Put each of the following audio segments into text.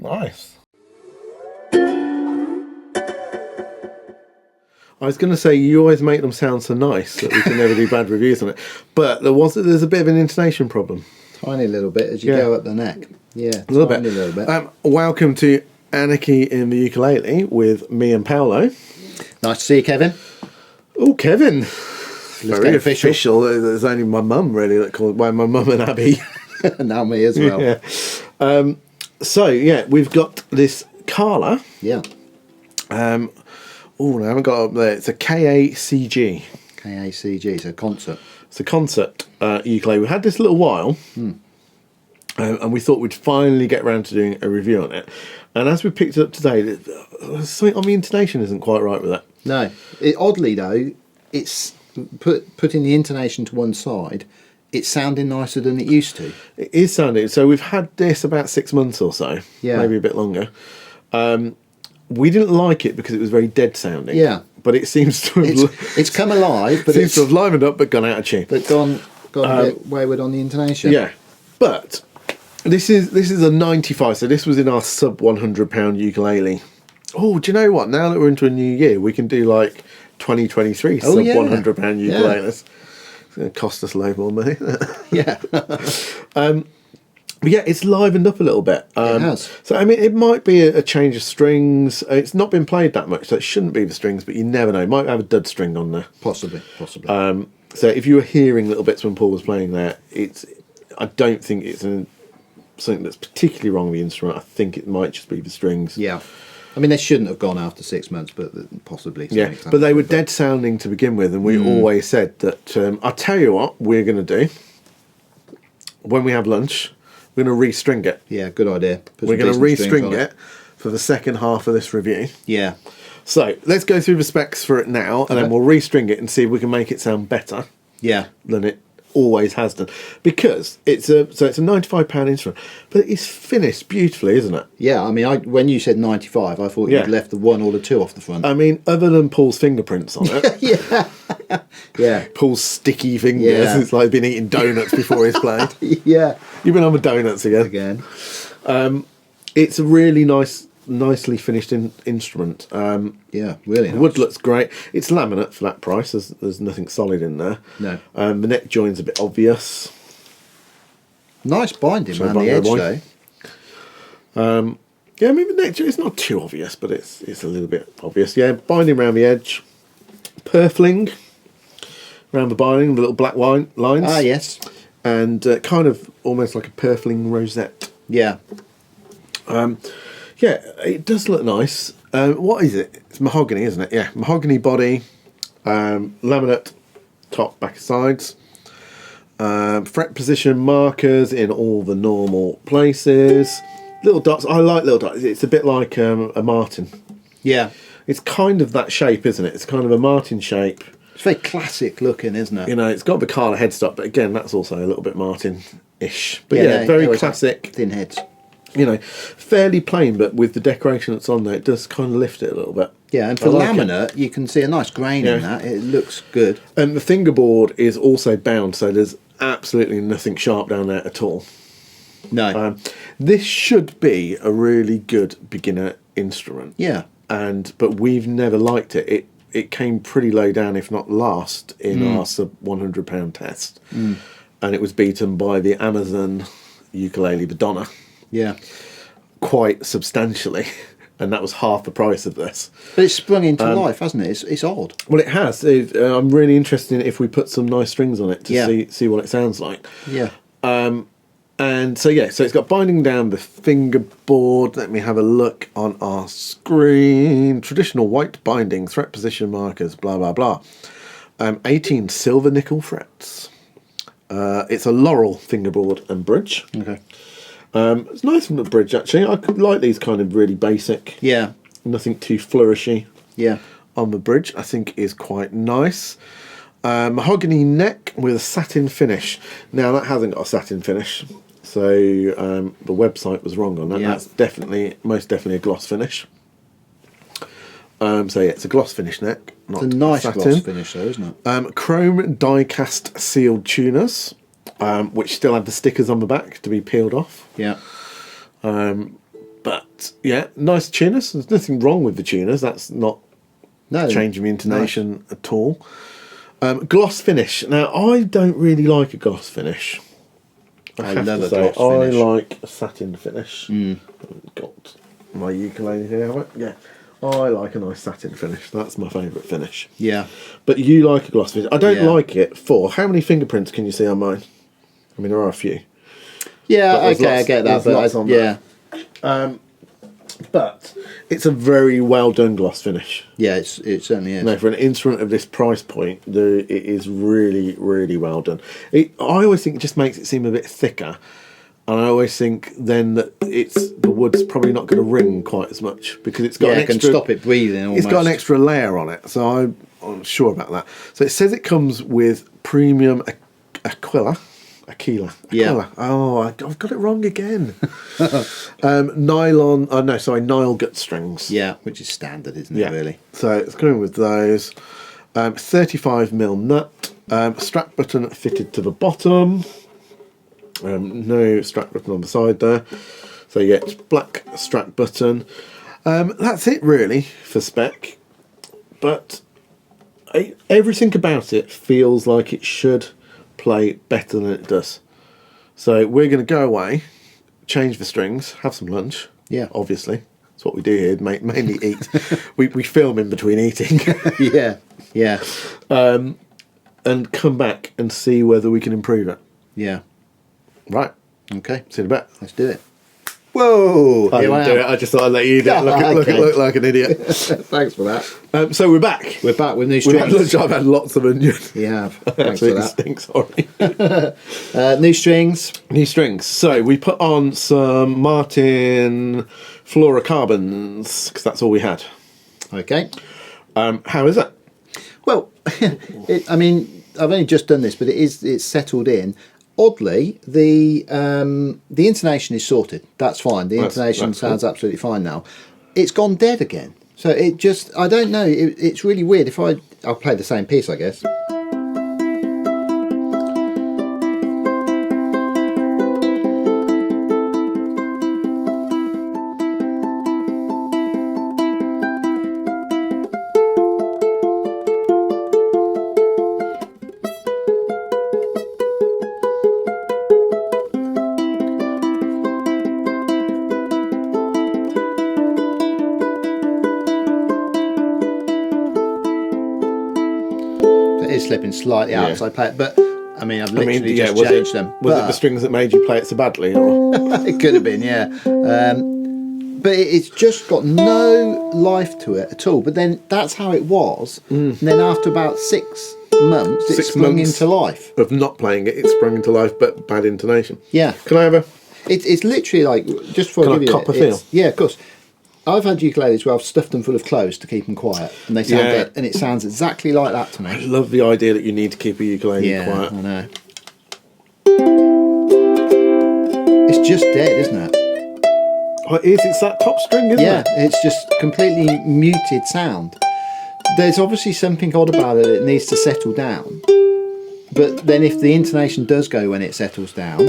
Nice. I was going to say, you always make them sound so nice that we can never do bad reviews on it. But there's a bit of an intonation problem. Tiny little bit as you go up the neck. Yeah, a little bit. Welcome to Anarchy in the Ukulele with me and Paolo. Nice to see you, Kevin. Oh, Kevin. Very official. There's only my mum, really, that called my mum and Abby. Now me as well. Yeah. So, yeah, we've got this Kala. Yeah. Oh, I haven't got it up there. It's a KA-CG. KA-CG, it's a concert. It's a concert ukulele. We had this a little while, and we thought we'd finally get around to doing a review on it. And as we picked it up today, something on the intonation isn't quite right with that. No. Oddly, though, it's putting the intonation to one side, it's sounding nicer than it used to. It is sounding. So we've had this about 6 months or so, maybe a bit longer. We didn't like it because it was very dead sounding. Yeah. But it seems to have... It's come alive, but seems to have livened up but gone out of tune. But gone a bit wayward on the intonation. Yeah. But this is a 95, so this was in our sub £100 ukulele. Oh, do you know what? Now that we're into a new year, we can do like 2023 sub £100 ukuleles. Yeah. It's going to cost us a load more money. Yeah. But yeah, it's livened up a little bit. It has. So, I mean, it might be a change of strings. It's not been played that much, so it shouldn't be the strings, but you never know. It might have a dud string on there. Possibly. So if you were hearing little bits when Paul was playing there, I don't think it's something that's particularly wrong with the instrument. I think it might just be the strings. Yeah. I mean, they shouldn't have gone after 6 months, but possibly. Yeah, but they were dead sounding to begin with, and we always said that, I'll tell you what we're going to do when we have lunch. We're going to restring it. Yeah, good idea. We're going to restring it for the second half of this review. Yeah. So let's go through the specs for it now, and then we'll restring it and see if we can make it sound better. Yeah. Than it always has done, because it's a £95 instrument, but it's finished beautifully, isn't it? Yeah. I mean, when you said 95, I thought you'd left the 1 or the 2 off the front. I mean, other than Paul's fingerprints on it. Yeah. Yeah. Paul's sticky fingers. Yeah. It's like been eating donuts before he's played. Yeah. You've been on with donuts again. It's a really nicely finished instrument. Yeah, really nice. The wood looks great. It's laminate for that price. There's nothing solid in there. No. The neck join's a bit obvious. Nice binding around the edge, though. Yeah, I mean, the neck joint is not too obvious, but it's a little bit obvious. Yeah, binding around the edge. Purfling around the binding, the little black lines. Ah, yes. And kind of almost like a purfling rosette. Yeah. Yeah, it does look nice. What is it? It's mahogany, isn't it? Yeah, mahogany body, laminate top, back, sides. Fret position markers in all the normal places. Little dots. I like little dots. It's a bit like a Martin. Yeah. It's kind of that shape, isn't it? It's kind of a Martin shape. It's very classic looking, isn't it? You know, it's got the Kala headstock, but again, that's also a little bit Martin-ish. But yeah, very classic. Thin heads. You know, fairly plain, but with the decoration that's on there, it does kind of lift it a little bit. Yeah, and for laminate, you can see a nice grain in that. It looks good. And the fingerboard is also bound, so there's absolutely nothing sharp down there at all. No. This should be a really good beginner instrument. Yeah. But we've never liked it. It came pretty low down, if not last, in our sub £100 test. And it was beaten by the Amazon ukulele, the Donna. Yeah. Quite substantially. And that was half the price of this. But it's sprung into life, hasn't it? It's odd. Well, it has. I'm really interested in if we put some nice strings on it to see what it sounds like. Yeah. And so it's got binding down the fingerboard. Let me have a look on our screen. Traditional white binding, fret position markers, blah, blah, blah. 18 silver nickel frets. It's a Laurel fingerboard and bridge. Okay. It's nice from the bridge, actually. I could like these kind of really basic. Yeah. Nothing too flourishy. Yeah. On the bridge, I think is quite nice. Mahogany neck with a satin finish. Now, that hasn't got a satin finish. So the website was wrong on that. Yeah. That's most definitely a gloss finish. It's a gloss finish neck. Not it's a nice satin. gloss finish, though, isn't it? Chrome die-cast sealed which still have the stickers on the back to be peeled off. Yeah. But But yeah, nice tuners. There's nothing wrong with the tuners. That's not changing the intonation at all. Gloss finish. Now, I don't really like a gloss finish. I love a gloss finish. I like a satin finish. Got my ukulele here, have I? Yeah. I like a nice satin finish. That's my favourite finish. Yeah. But you like a gloss finish. I don't like it for... How many fingerprints can you see on mine? I mean, there are a few. Yeah, okay, I get that. But but it's a very well done gloss finish. Yeah, it certainly is. No, for an instrument of this price point, it is really, really well done. I always think it just makes it seem a bit thicker. And I always think then that the wood's probably not going to ring quite as much because it's got an extra... it can stop it breathing almost. It's got an extra layer on it, so I'm sure about that. So it says it comes with premium Aquila. Yeah. Oh, I've got it wrong again. Nylon... Oh, no, sorry, Nile gut strings. Yeah, which is standard, isn't it, really? So it's coming with those. 35mm nut. Strap button fitted to the bottom. No strap button on the side there, so you get black strap button. That's it really for spec, but everything about it feels like it should play better than it does. So we're going to go away, change the strings, have some lunch. Yeah, obviously that's what we do here. Mainly eat. we film in between eating. yeah. And come back and see whether we can improve it. Yeah. Right. Okay. See you in a bit. Let's do it. Whoa! I didn't do it. I just thought I'd let you do it. Look like an idiot. Thanks for that. So we're back. We're back with new strings. I've had lots of onion. You have. Thanks for that. Stinks, sorry. New strings. New strings. So we put on some Martin fluorocarbons because that's all we had. Okay. How is it? Well, I mean, I've only just done this, but it's settled in. Oddly, the intonation is sorted. That's fine. The intonation sounds absolutely fine now. It's gone dead again. So it just, I don't know. It's really weird. I'll play the same piece, I guess. Slipping slightly out as I play it, but I mean I've literally just changed them. Was it the strings that made you play it so badly? Or? It could have been, yeah. But it's just got no life to it at all. But then that's how it was. And then after about 6 months, it sprung into life. Of not playing it, it sprung into life, but bad intonation. Yeah. Can I have a? It's literally like just for Can I cop a feel? Yeah, of course. I've had ukuleles where I've stuffed them full of clothes to keep them quiet, and they sound dead, and it sounds exactly like that to me. I love the idea that you need to keep a ukulele quiet. I know. It's just dead, isn't it? Oh, it is. It's that top string, isn't it? Yeah, it's just completely muted sound. There's obviously something odd about it. It needs to settle down. But then if the intonation does go when it settles down...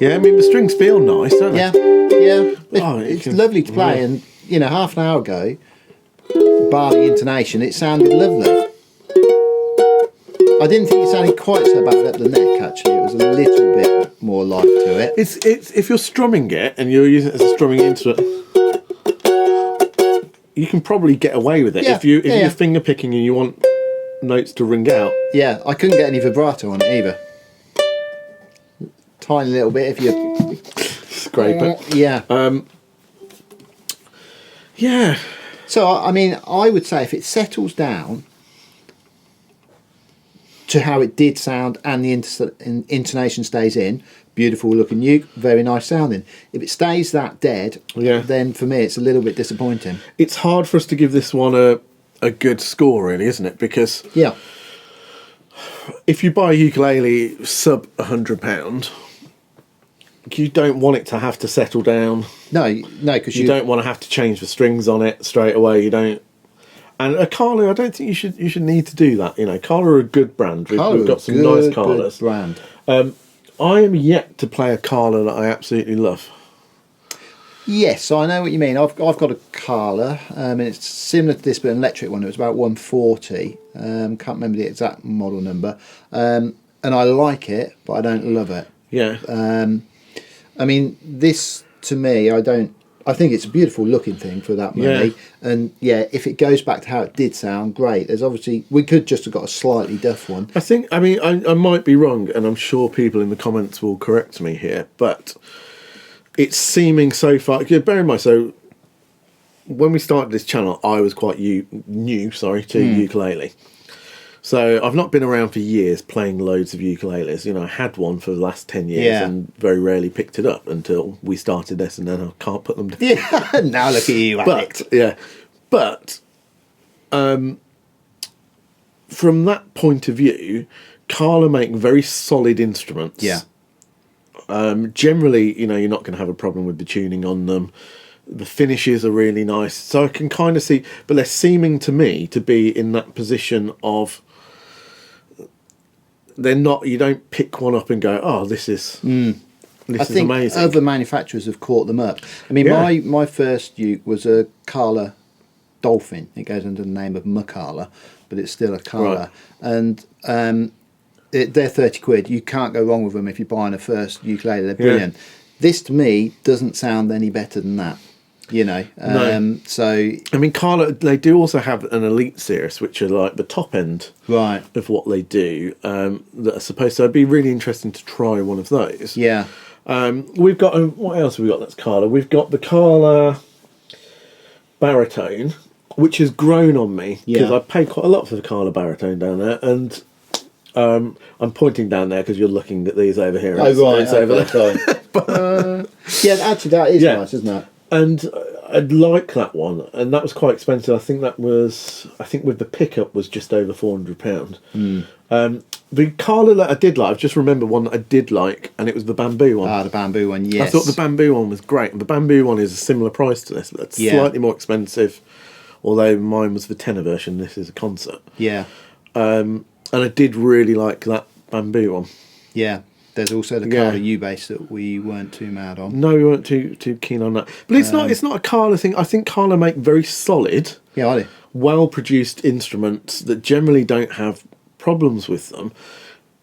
Yeah, I mean, the strings feel nice, don't they? Yeah. It's lovely to play, and, half an hour ago, bar the intonation, it sounded lovely. I didn't think it sounded quite so bad up the neck, actually. It was a little bit more life to it. It's if you're strumming it, and you're using it as a strumming instrument, you can probably get away with it. If you're finger picking and you want notes to ring out. Yeah, I couldn't get any vibrato on it either. Tiny little bit if you scrape it. Yeah. Yeah. So I mean, I would say if it settles down to how it did sound and the intonation stays in, beautiful looking uke, very nice sounding. If it stays that dead, then for me it's a little bit disappointing. It's hard for us to give this one a good score, really, isn't it? Because if you buy a ukulele sub £100, you don't want it to have to settle down. No, because you don't want to have to change the strings on it straight away. You don't. And a Kala, I don't think you should need to do that. Kala are a good brand. We've got some nice Kalas. Good brand. I am yet to play a Kala that I absolutely love. Yes, I know what you mean. I've got a Kala, and it's similar to this, but an electric one. It was about 140. Can't remember the exact model number. And I like it, but I don't love it. Yeah. I mean, this to me, I don't. I think it's a beautiful looking thing for that money. Yeah. And yeah, if it goes back to how it did sound, great. There's obviously we could just have got a slightly duff one. I might be wrong, and I'm sure people in the comments will correct me here, but it's seeming so far. Bear in mind, so when we started this channel, I was quite new to ukulele. So I've not been around for years playing loads of ukuleles. You know, I had one for the last 10 years and very rarely picked it up until we started this, and then I can't put them down. Yeah, now look at you, Alex. But from that point of view, Kala make very solid instruments. Yeah. Generally, you know, you're not going to have a problem with the tuning on them. The finishes are really nice. So I can kind of see, but they're seeming to me to be in that position of, they're not, you don't pick one up and go, oh, this is amazing. Other manufacturers have caught them up. I mean, my first uke was a Kala Dolphin. It goes under the name of Makala, but it's still a Kala. Right. And they're 30 quid. You can't go wrong with them if you're buying a first ukulele. They're brilliant. This, to me, doesn't sound any better than that. You know, No. So I mean, Kala, they do also have an elite series, which are like the top end of what they do. That are supposed to. It'd be really interesting to try one of those. Yeah. We've got what else have we got? That's Kala. We've got the Kala baritone, which has grown on me because I paid quite a lot for the Kala baritone down there, and I'm pointing down there because you're looking at these over here. Oh, right. It's over there. Yeah, actually, that is nice, isn't it? And I'd like that one, and that was quite expensive. I think with the pickup was just over £400. The Kala that I did like, I've just remembered one that I did like, and it was the bamboo one. Ah, the bamboo one, yes. I thought the bamboo one was great. The bamboo one is a similar price to this, but it's slightly more expensive, although mine was the tenor version, this is a concert. Yeah. And I did really like that bamboo one. Yeah. There's also the Kala U-bass that we weren't too mad on. No, we weren't too keen on that. But it's not a Kala thing. I think Kala make very solid, well-produced instruments that generally don't have problems with them.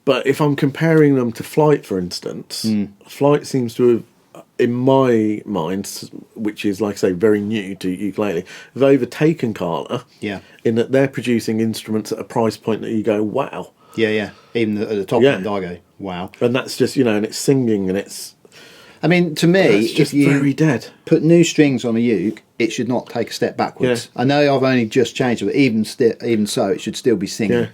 But if I'm comparing them to Flight, for instance, Flight seems to have, in my mind, which is, like I say, very new to ukulele, have overtaken Kala in that they're producing instruments at a price point that you go, wow. Yeah. Even at the top end, I go, wow. And that's just, and it's singing and it's... I mean, to me, it's just if you very dead. Put new strings on a uke, it should not take a step backwards. Yeah. I know I've only just changed it, but even so, it should still be singing. Yeah.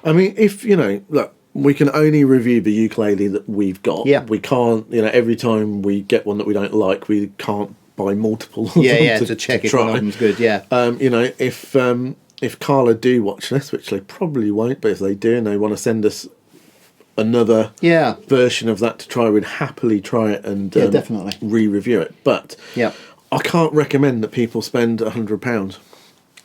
I mean, if, look, we can only review the ukulele that we've got. Yeah. We can't, every time we get one that we don't like, we can't buy multiple. To check if one of them's good, If Kala do watch this, which they probably won't, but if they do and they want to send us another version of that to try, we'd happily try it and definitely re-review it. But I can't recommend that people spend £100.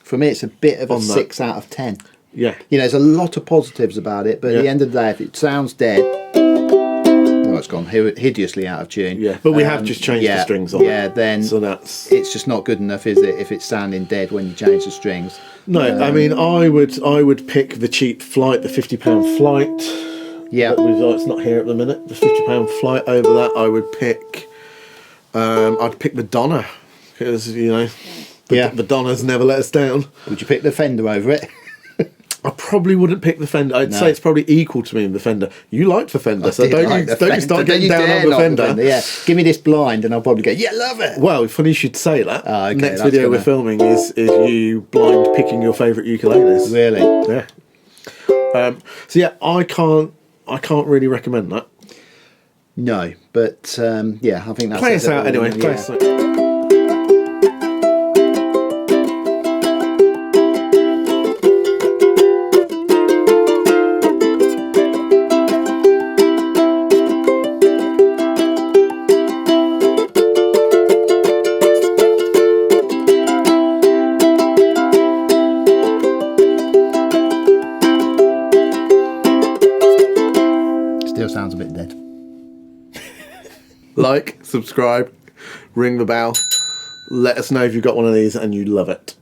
For me, it's a bit of a 6 out of 10. Yeah. There's a lot of positives about it, but at the end of the day, if it sounds dead, it's gone hideously out of tune. Yeah, but we have just changed the strings on it. Yeah, then so it's just not good enough, is it, if it's sounding dead when you change the strings? No, I mean, I would pick the cheap Flight, the £50 Flight. Yeah. It's not here at the minute. The £50 Flight over that, I would pick... I'd pick the Donna, because, the Donna's never let us down. Would you pick the Fender over it? I probably wouldn't pick the Fender. I'd say it's probably equal to me in the Fender. You like the Fender, so don't you start getting down on the Fender. Yeah, give me this blind and I'll probably go, yeah, love it. Well, funny you should say that. Okay, next video we're filming is you blind picking your favourite ukuleles. Really? Yeah. So yeah, I can't really recommend that. No, but I think that's... Play us out anyway. Play us out. Still sounds a bit dead. Like, subscribe, ring the bell. Let us know if you've got one of these and you love it.